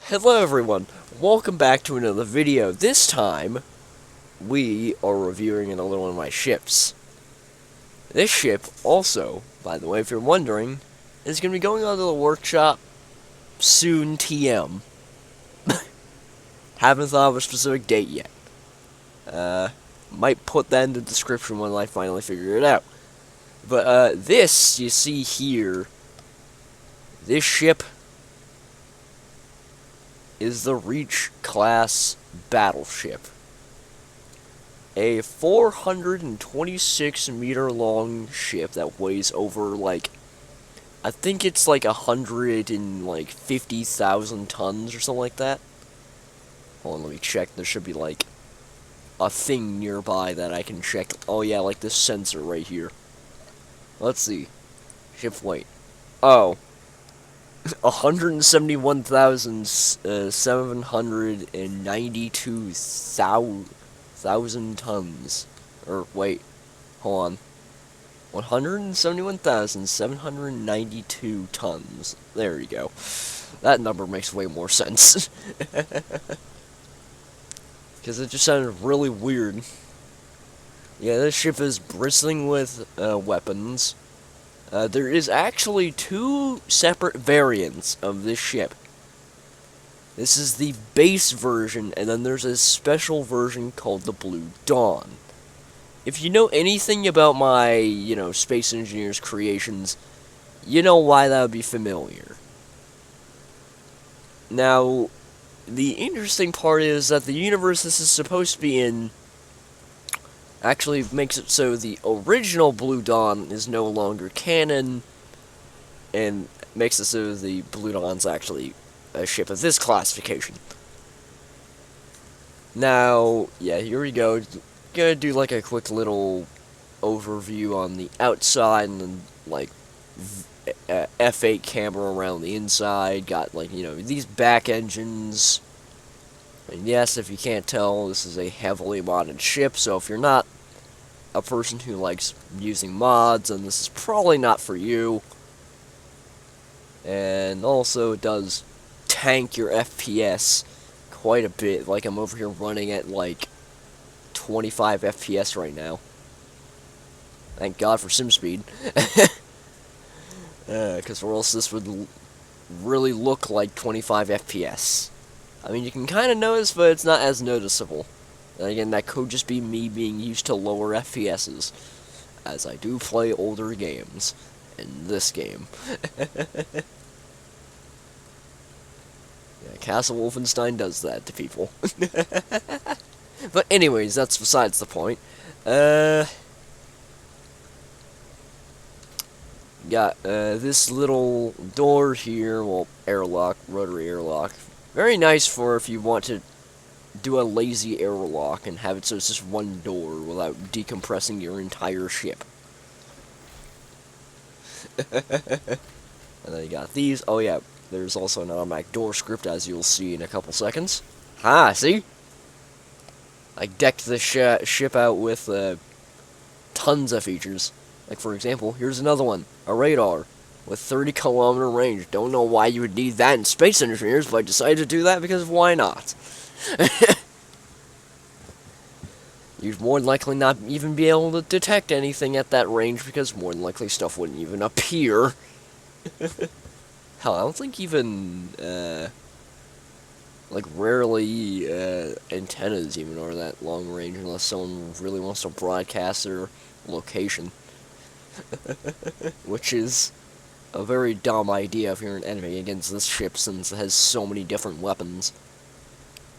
Hello everyone, welcome back to another video. This time, we are reviewing another one of my ships. This ship, also, by the way, if you're wondering, is going to be going onto the workshop soon TM. Haven't thought of a specific date yet. Might put that in the description when I finally figure it out. But, this, you see here, this ship is the Reach class battleship. A 426 meter long ship that weighs over I think it's 150,000 tons or something like that. Hold on, let me check. There should be a thing nearby that I can check. Oh yeah, like this sensor right here. Let's see. Ship weight. Oh. 171,792,000 tons. Or, wait. Hold on. 171,792 tons. There you go. That number makes way more sense. Because it just sounded really weird. Yeah, this ship is bristling with weapons. There is actually two separate variants of this ship. This is the base version, and then there's a special version called the Blue Dawn. If you know anything about my, Space Engineers creations, you know why that would be familiar. Now, the interesting part is that the universe this is supposed to be in actually makes it so the original Blue Dawn is no longer canon, and makes it so the Blue Dawn's actually a ship of this classification. Now, yeah, here we go. Gonna do a quick little overview on the outside, and then F8 camera around the inside. Got these back engines. And yes, if you can't tell, this is a heavily modded ship, so if you're not a person who likes using mods, then this is probably not for you. And also, it does tank your FPS quite a bit. I'm over here running at 25 FPS right now. Thank God for SimSpeed. Because or else this would really look like 25 FPS. I mean, you can kind of notice, but it's not as noticeable. And again, that could just be me being used to lower FPSs, as I do play older games, in this game. Yeah, Castle Wolfenstein does that to people. But anyways, that's besides the point. Got this little door here, well, airlock, rotary airlock. Very nice for if you want to do a lazy airlock and have it so it's just one door without decompressing your entire ship. And then you got these. Oh yeah, there's also an automatic door script, as you'll see in a couple seconds. See? I decked this ship out with tons of features. Like, for example, here's another one. A radar with 30-kilometer range. Don't know why you would need that in Space Engineers, but I decided to do that because why not? You'd more than likely not even be able to detect anything at that range because more than likely stuff wouldn't even appear. Hell, I don't think even, rarely, antennas even are that long range unless someone really wants to broadcast their location. Which is a very dumb idea if you're an enemy against this ship, since it has so many different weapons.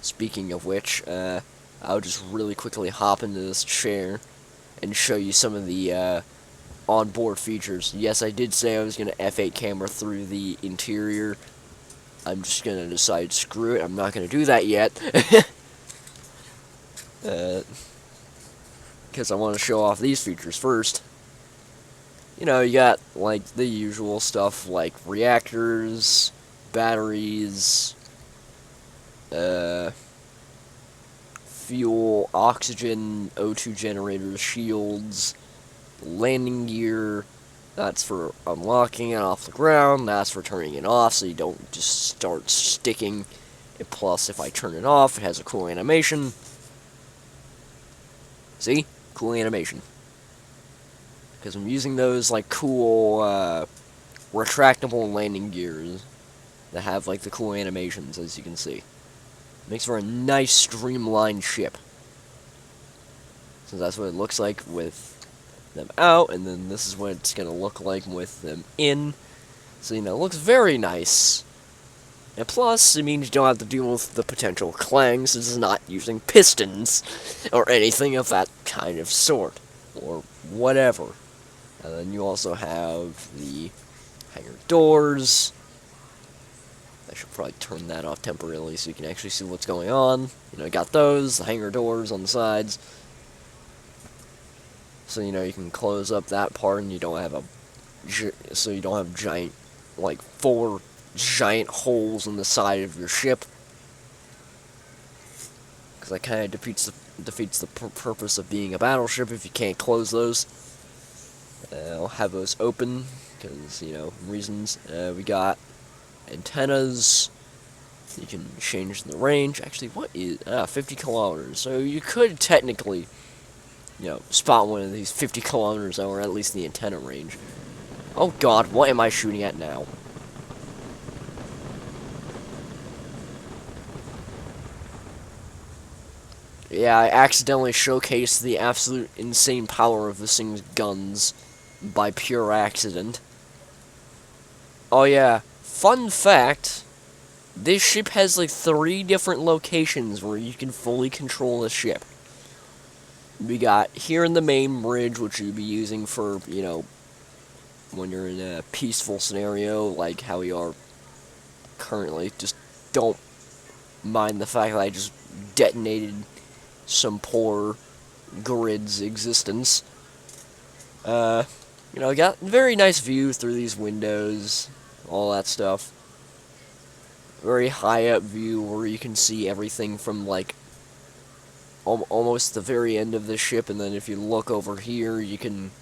Speaking of which, I'll just really quickly hop into this chair and show you some of the onboard features. Yes, I did say I was going to F8 camera through the interior. I'm just going to decide, screw it, I'm not going to do that yet. Because I want to show off these features first. You got, the usual stuff, like reactors, batteries, fuel, oxygen, O2 generators, shields, landing gear. That's for unlocking it off the ground. That's for turning it off so you don't just start sticking Plus, if I turn it off, it has a cool animation. See? Cool animation. Because I'm using those, like, cool, retractable landing gears that have, like, the cool animations, as you can see. Makes for a nice, streamlined ship. So that's what it looks like with them out, and then this is what it's going to look like with them in. So, you know, it looks very nice. And plus, it means you don't have to deal with the potential clangs. This is not using pistons or anything of that kind of sort. Or whatever. And then you also have the hangar doors. I should probably turn that off temporarily so you can actually see what's going on. You know, you got those, the hangar doors on the sides. So, you know, you can close up that part and you don't have so you don't have giant, like, 4 giant holes in the side of your ship. Because that kind of defeats the purpose of being a battleship if you can't close those. I'll have those open because, you know, reasons. We got antennas. You can change the range. Actually, what is 50 kilometers? So you could technically, you know, spot one of these 50 kilometers, or at least the antenna range. Oh God, what am I shooting at now? Yeah, I accidentally showcased the absolute insane power of this thing's guns by pure accident. Oh yeah, fun fact, this ship has like 3 different locations where you can fully control the ship. We got here in the main bridge, which you'll be using for, you know, when you're in a peaceful scenario like how we are currently. Just don't mind the fact that I just detonated some poor grid's existence. You know, got very nice view through these windows, all that stuff. Very high up view where you can see everything from, like, almost the very end of the ship, and then if you look over here, you can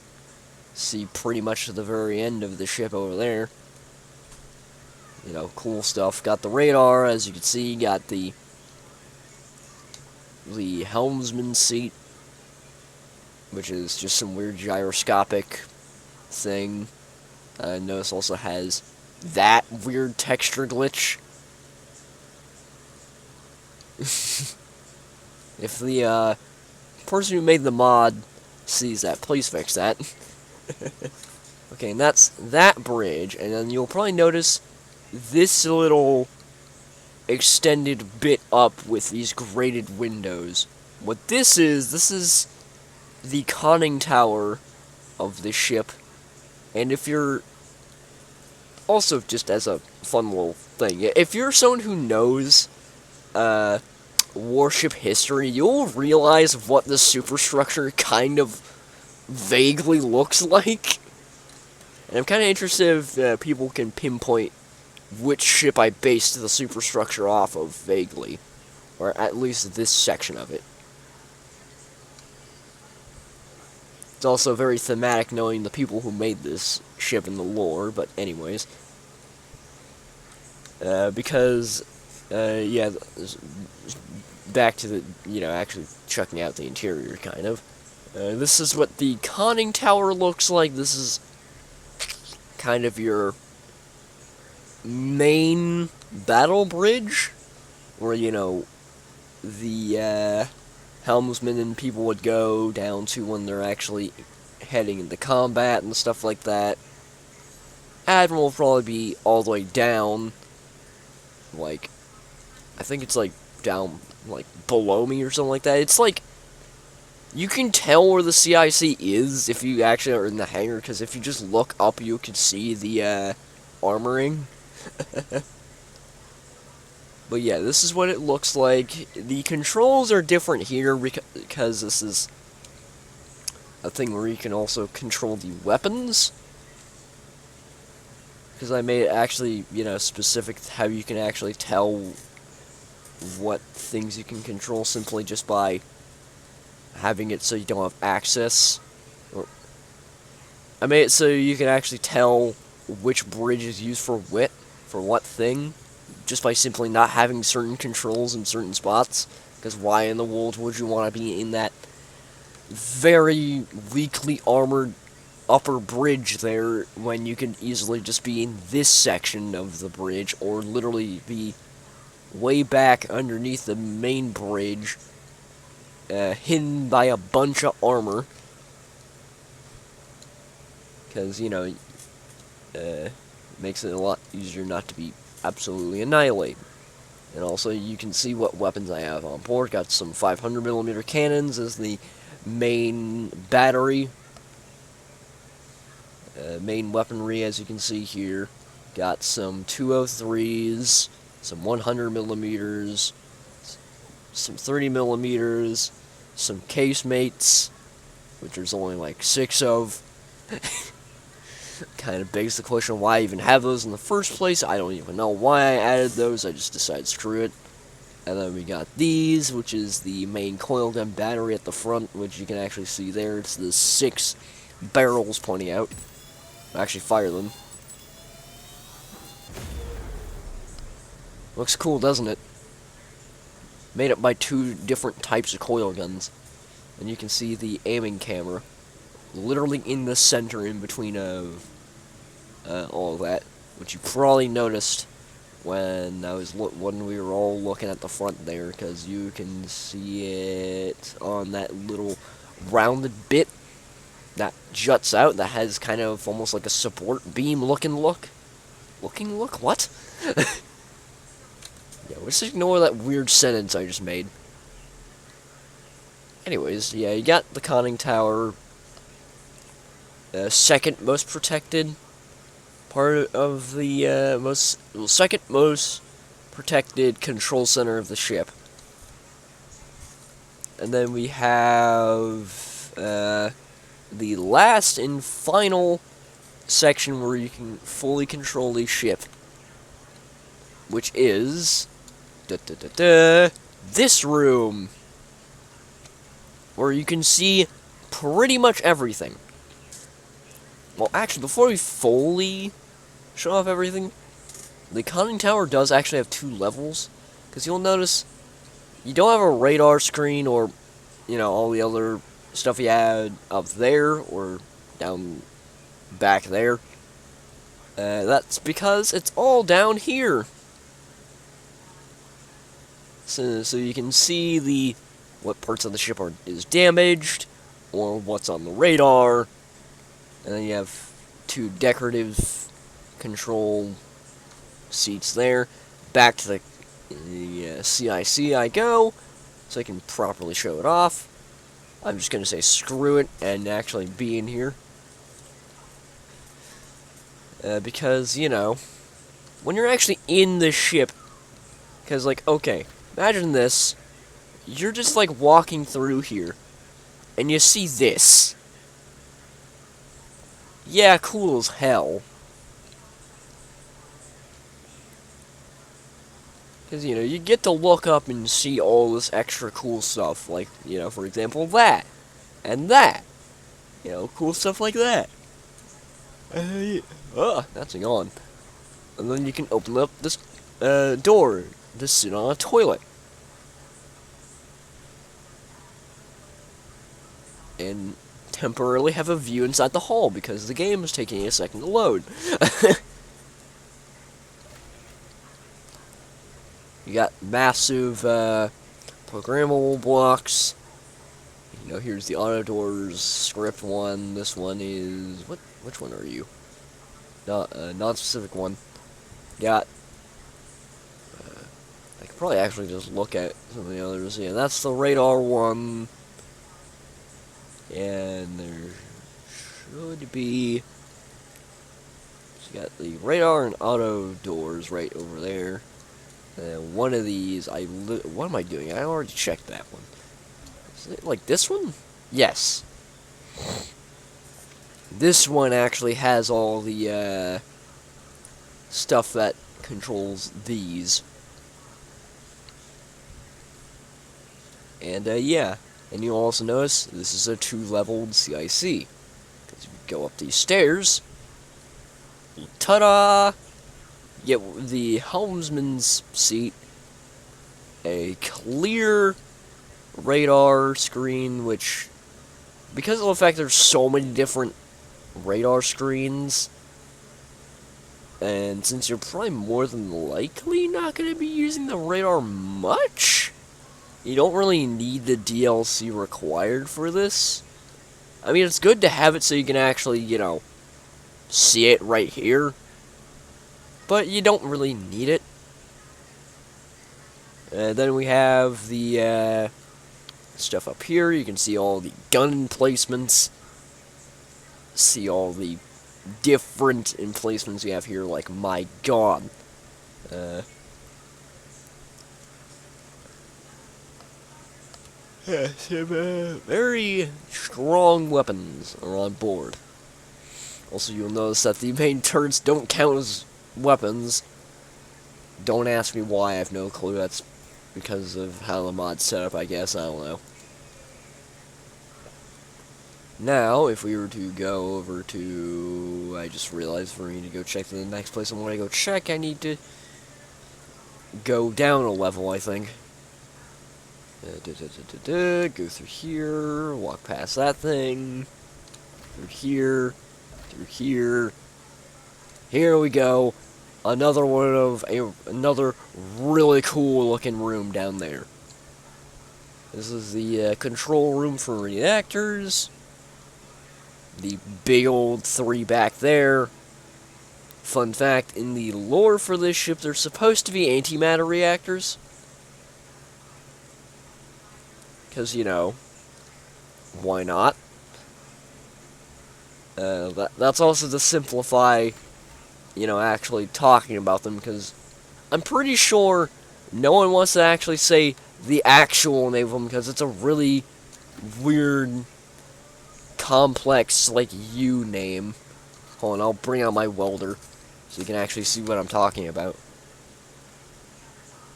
see pretty much the very end of the ship over there. You know, cool stuff. Got the radar, as you can see, got the helmsman seat, which is just some weird gyroscopic thing. Notice also has that weird texture glitch. If the person who made the mod sees that, please fix that. Okay, and that's that bridge, and then you'll probably notice this little extended bit up with these grated windows. What this is the conning tower of the ship, and if you're also, just as a fun little thing, if you're someone who knows warship history, you'll realize what the superstructure kind of vaguely looks like. And I'm kind of interested if people can pinpoint which ship I based the superstructure off of vaguely, or at least this section of it. It's also very thematic knowing the people who made this ship in the lore, but anyways. Because, yeah, back to the, you know, actually checking out the interior, kind of. This is what the conning tower looks like. This is kind of your main battle bridge, where, you know, the helmsman and people would go down to when they're actually heading into combat and stuff like that. Admiral will probably be all the way down, like, I think it's like down, like, below me or something like that. It's like, you can tell where the CIC is if you actually are in the hangar, because if you just look up, you can see the armoring. But yeah, this is what it looks like. The controls are different here because this is a thing where you can also control the weapons. Because I made it actually, you know, specific how you can actually tell what things you can control simply just by having it so you don't have access. I made it so you can actually tell which bridge is used for what thing just by simply not having certain controls in certain spots. Because why in the world would you want to be in that very weakly armored upper bridge there when you can easily just be in this section of the bridge, or literally be way back underneath the main bridge, hidden by a bunch of armor. Because, you know, makes it a lot easier not to be absolutely annihilated. And also, you can see what weapons I have on board. Got some 500mm cannons as the main battery. Main weaponry, as you can see here. Got some 203s, some 100mm, some 30mm, some casemates, which there's only like 6 of. Kind of begs the question why I even have those in the first place. I don't even know why I added those. I just decided screw it. And then we got these, which is the main coil gun battery at the front, which you can actually see there. It's the 6 barrels pointing out. I actually fire them. Looks cool, doesn't it? Made up by 2 different types of coil guns. And you can see the aiming camera literally in the center in between of all of that, which you probably noticed when when we were all looking at the front there, because you can see it on that little rounded bit that juts out that has kind of almost like a support beam looking look. What? Yeah, let's ignore that weird sentence I just made. Anyways, yeah, you got the conning tower. Second most protected part of the second most protected control center of the ship. And then we have the last and final section where you can fully control the ship, which is this room, where you can see pretty much everything. Well, actually, before we fully show off everything, the conning tower does actually have 2 levels, because you'll notice you don't have a radar screen or, you know, all the other stuff you had up there or down back there. That's because it's all down here. So you can see what parts of the ship is damaged, or what's on the radar. And then you have 2 decorative control seats there. Back to the CIC I go, so I can properly show it off. I'm just going to say screw it and actually be in here. Because, you know, when you're actually in the ship, because, like, okay, imagine this. You're just, like, walking through here, and you see this. Yeah, cool as hell. Because, you know, you get to look up and see all this extra cool stuff. Like, you know, for example, that. And that. You know, cool stuff like that. That's a yawn. And then you can open up this door to sit on a toilet. And temporarily have a view inside the hall because the game is taking a second to load. You got massive programmable blocks. You know, here's the auto doors script one. This one is which one are you? Non-specific one. Got I could probably actually just look at some of the others. Yeah, that's the radar one. And there should be... So you got the radar and auto doors right over there. And one of these, what am I doing? I already checked that one. Is it like this one? Yes. This one actually has all the stuff that controls these. And yeah. And you'll also notice this is a 2-leveled CIC. Because if you go up these stairs, ta-da! Yet the helmsman's seat, a clear radar screen, which, because of the fact there's so many different radar screens, and since you're probably more than likely not going to be using the radar much, you don't really need the DLC required for this. I mean, it's good to have it so you can actually, see it right here, but you don't really need it. Then we have the stuff up here. You can see all the gun emplacements, see all the different emplacements we have here. Like, my god. Some very strong weapons are on board. Also, you'll notice that the main turrets don't count as weapons. Don't ask me why, I have no clue. That's because of how the mod's set up, I guess. I don't know. Now, if we were to go over to... I just realized for me to go check the next place I want to go check, I need to go down a level, I think. Go through here, walk past that thing, through here, through here. Here we go. Another one of another really cool looking room down there. This is the control room for reactors. The big old 3 back there. Fun fact, in the lore for this ship, there's supposed to be antimatter reactors. Because, why not? That's also to simplify, actually talking about them, because I'm pretty sure no one wants to actually say the actual name of them, because it's a really weird, complex, U name. Hold on, I'll bring out my welder, so you can actually see what I'm talking about.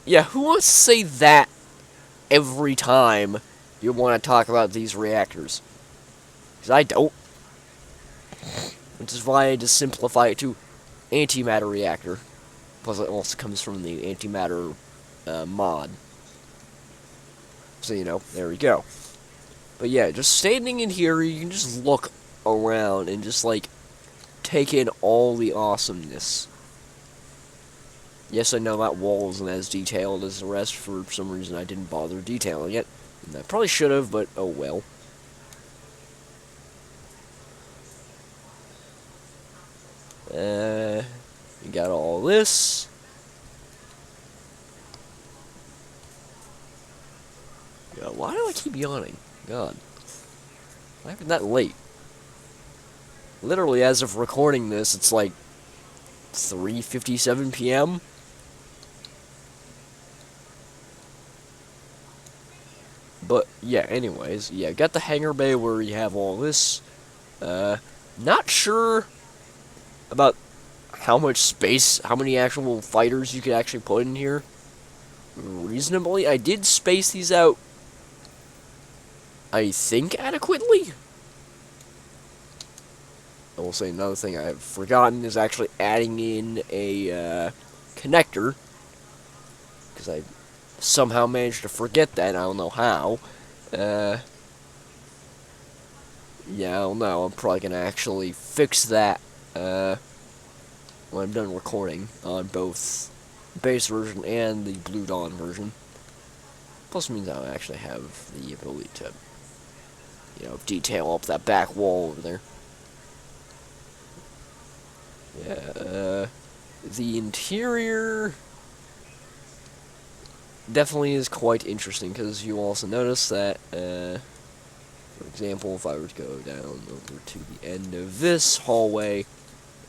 Yeah, who wants to say that every time you want to talk about these reactors? Because I don't. Which is why I just simplify it to antimatter reactor. Plus it also comes from the antimatter mod. So, there we go. But yeah, just standing in here, you can just look around and just, take in all the awesomeness. Yes, I know that wall isn't as detailed as the rest. For some reason, I didn't bother detailing it. And I probably should have, but oh well. You got all this. Yeah, why do I keep yawning? God. Why happened that late? Literally, as of recording this, it's 3:57 p.m. But, yeah, anyways, got the hangar bay where you have all this. Not sure about how much space, how many actual fighters you could actually put in here. Reasonably, I did space these out, I think, adequately. I will say another thing I've forgotten is actually adding in a connector, because I somehow managed to forget that. I don't know how. Yeah, I don't know. I'm probably gonna actually fix that when I'm done recording on both base version and the Blue Dawn version. Plus means I'll actually have the ability to, detail up that back wall over there. Yeah, the interior definitely is quite interesting, because you also notice that, for example, if I were to go down over to the end of this hallway,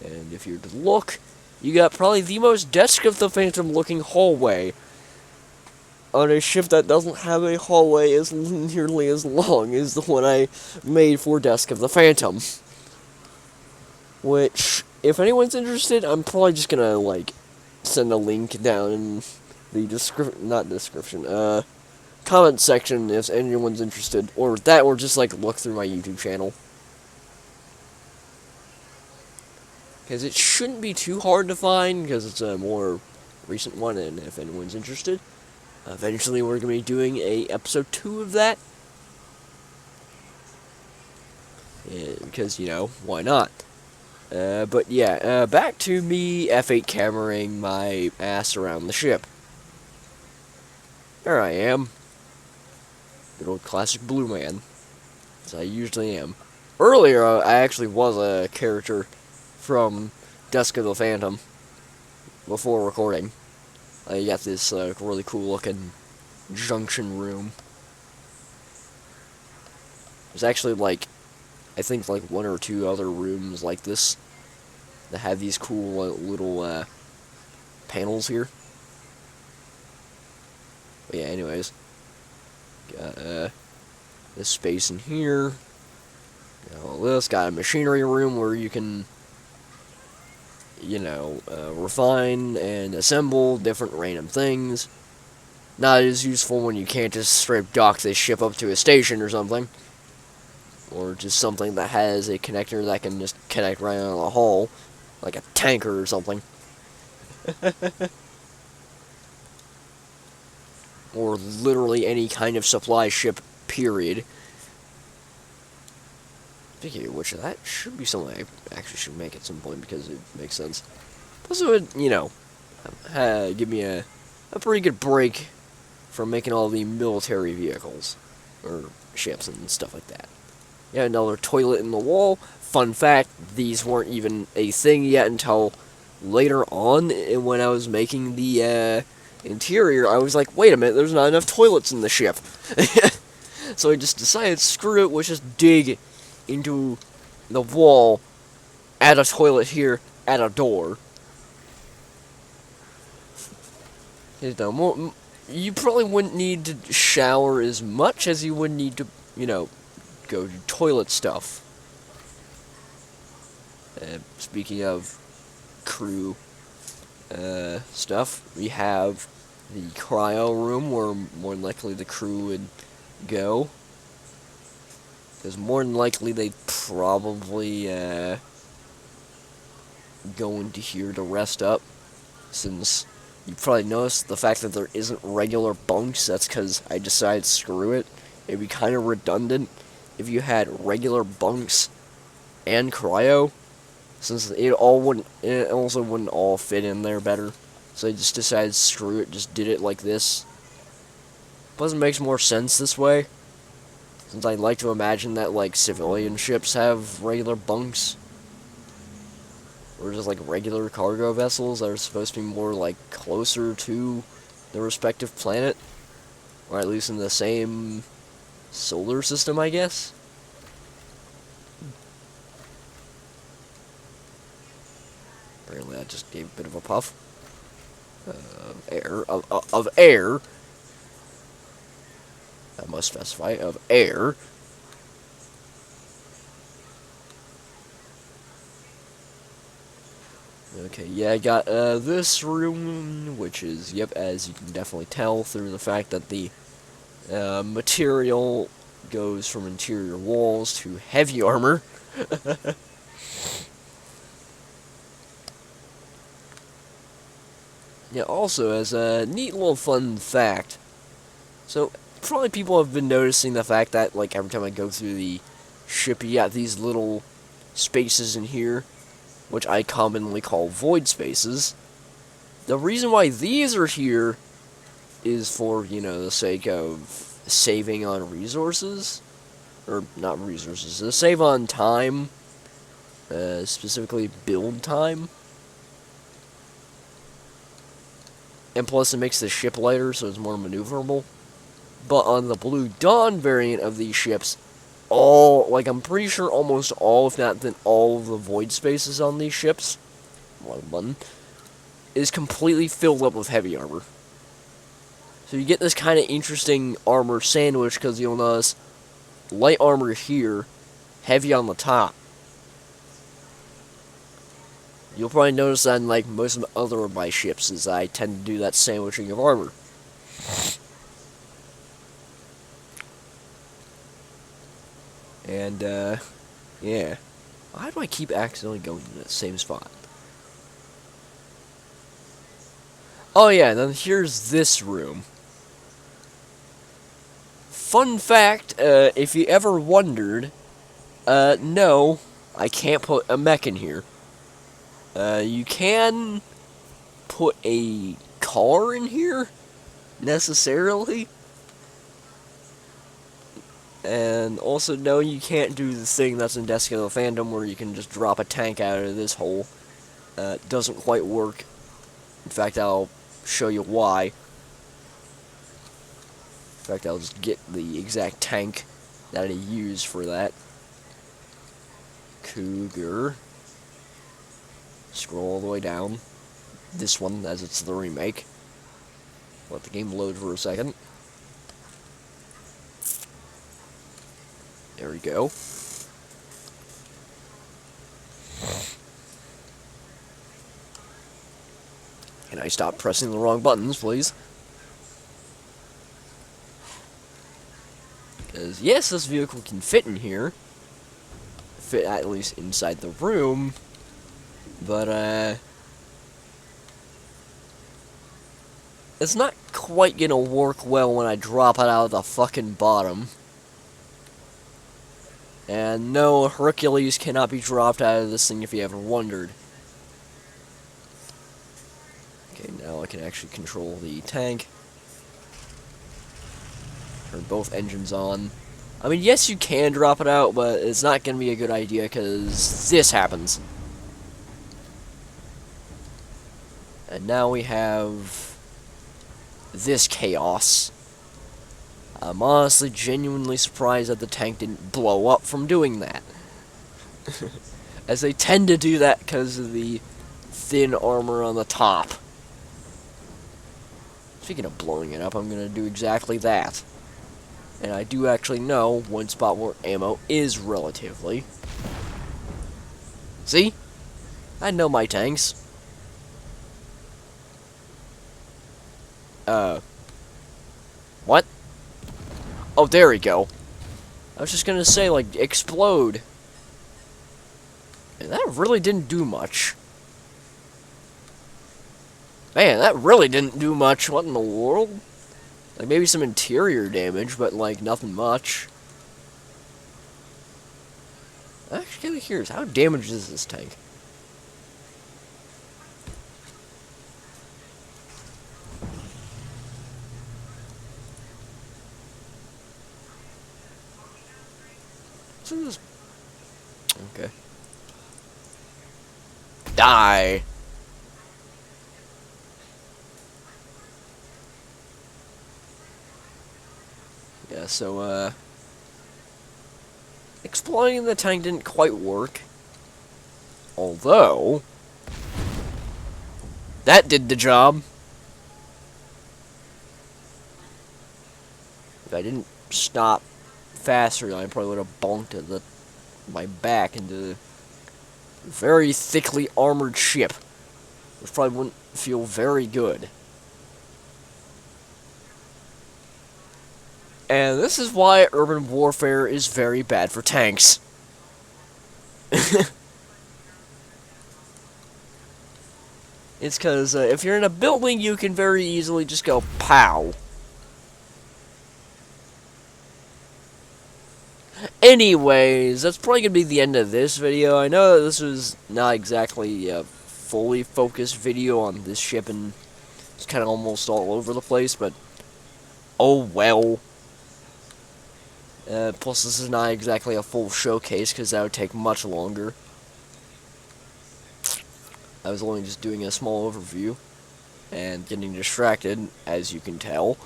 and if you were to look, you got probably the most Desk of the Phantom looking hallway on a ship that doesn't have a hallway as nearly as long as the one I made for Desk of the Phantom. Which, if anyone's interested, I'm probably just gonna, send a link down in the comment section if anyone's interested, or just look through my YouTube channel. because it shouldn't be too hard to find, because it's a more recent one, and if anyone's interested, eventually we're going to be doing a episode 2 of that, because, you know, why not? But yeah, back to me F8 cameraing my ass around the ship. There I am. Good old classic blue man, as I usually am. Earlier, I actually was a character from Dusk of the Phantom before recording. I got this really cool looking junction room. There's actually like, I think like 1 or 2 other rooms like this that have these cool little panels here. But yeah, anyways, got this space in here. Got all this. Got a machinery room where you can, you know, refine and assemble different random things. Not as useful when you can't just straight dock this ship up to a station or something. Or just something that has a connector that can just connect right on the hull, like a tanker or something. Or literally any kind of supply ship, period. Speaking of which, that should be something I actually should make at some point, because it makes sense. Plus it would, you know, give me a pretty good break from making all the military vehicles, or ships and stuff like that. Yeah, another toilet in the wall. Fun fact, these weren't even a thing yet until later on when I was making the interior. I was like, wait a minute, there's not enough toilets in the ship. So I just decided, screw it, let's just dig into the wall, add a toilet here, add a door. You know, you probably wouldn't need to shower as much as you would need to, you know, go to toilet stuff. Speaking of crew stuff, we have the cryo room where more than likely the crew would go. Because more than likely they'd probably go into here to rest up. Since you probably noticed the fact that there isn't regular bunks, that's because I decided screw it. It'd be kind of redundant if you had regular bunks and cryo, since it also wouldn't all fit in there better. So I just decided screw it, just did it like this. Plus it makes more sense this way, since I like to imagine that like civilian ships have regular bunks, or just like regular cargo vessels that are supposed to be more like closer to the respective planet, or at least in the same solar system, I guess. Apparently, I just gave a bit of a puff of air. I must specify of air. Okay, yeah, I got this room, which is, yep, as you can definitely tell through the fact that the material goes from interior walls to heavy armor. Yeah, also, as a neat little fun fact, so probably people have been noticing the fact that, like, every time I go through the ship, you got these little spaces in here, which I commonly call void spaces. The reason why these are here is for, you know, the sake of saving on resources, or not resources, to save on time, specifically build time. And plus it makes the ship lighter, so it's more maneuverable. But on the Blue Dawn variant of these ships, I'm pretty sure almost all, if not then all of the void spaces on these ships, is completely filled up with heavy armor. So you get this kind of interesting armor sandwich, because you'll notice light armor here, heavy on the top. You'll probably notice that in like most of the other of my ships, is I tend to do that sandwiching of armor. And, yeah. Why do I keep accidentally going to the same spot? Oh yeah, then here's this room. Fun fact, if you ever wondered, no, I can't put a mech in here. You can put a car in here, necessarily. And also, no, you can't do the thing that's in Desk of the Phantom where you can just drop a tank out of this hole. It doesn't quite work. In fact, I'll show you why. In fact, I'll just get the exact tank that I use for that. Cougar. Scroll all the way down. This one, as it's the remake. Let the game load for a second. There we go. Can I stop pressing the wrong buttons, please? Because, yes, this vehicle can fit in here. Fit at least inside the room. But, it's not quite gonna work well when I drop it out of the fucking bottom. And no, Hercules cannot be dropped out of this thing if you ever wondered. Okay, now I can actually control the tank. Turn both engines on. I mean, yes, you can drop it out, but it's not going to be a good idea because this happens. And now we have this chaos. I'm honestly genuinely surprised that the tank didn't blow up from doing that. As they tend to do that because of the thin armor on the top. Speaking of blowing it up, I'm going to do exactly that. And I do actually know one spot where ammo is relatively. See? I know my tanks. What? Oh, there we go. I was just gonna say, like, explode. And that really didn't do much. Man, that really didn't do much. What in the world? Like, maybe some interior damage, but, like, nothing much. I'm actually kind of curious. How damaged is this tank? So this... Okay. Die! Yeah, so, exploding the tank didn't quite work. Although... that did the job. If I didn't stop faster, I probably would have bonked my back into a very thickly armored ship. Which probably wouldn't feel very good. And this is why urban warfare is very bad for tanks. It's because if you're in a building, you can very easily just go pow. Anyways, that's probably going to be the end of this video. I know that this was not exactly a fully focused video on this ship, and it's kind of almost all over the place, but oh well. Plus, this is not exactly a full showcase, because that would take much longer. I was only just doing a small overview, and getting distracted, as you can tell.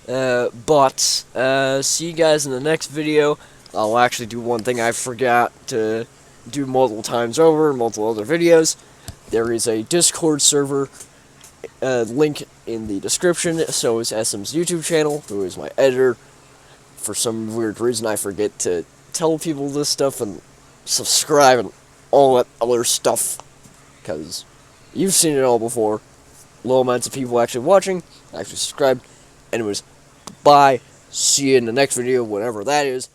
See you guys in the next video. I'll actually do one thing I forgot to do multiple times over in multiple other videos. There is a Discord server link in the description, so is SM's YouTube channel, who is my editor. For some weird reason, I forget to tell people this stuff and subscribe and all that other stuff. Because you've seen it all before. Low amounts of people actually watching, actually subscribed. Anyways, bye. See you in the next video, whatever that is.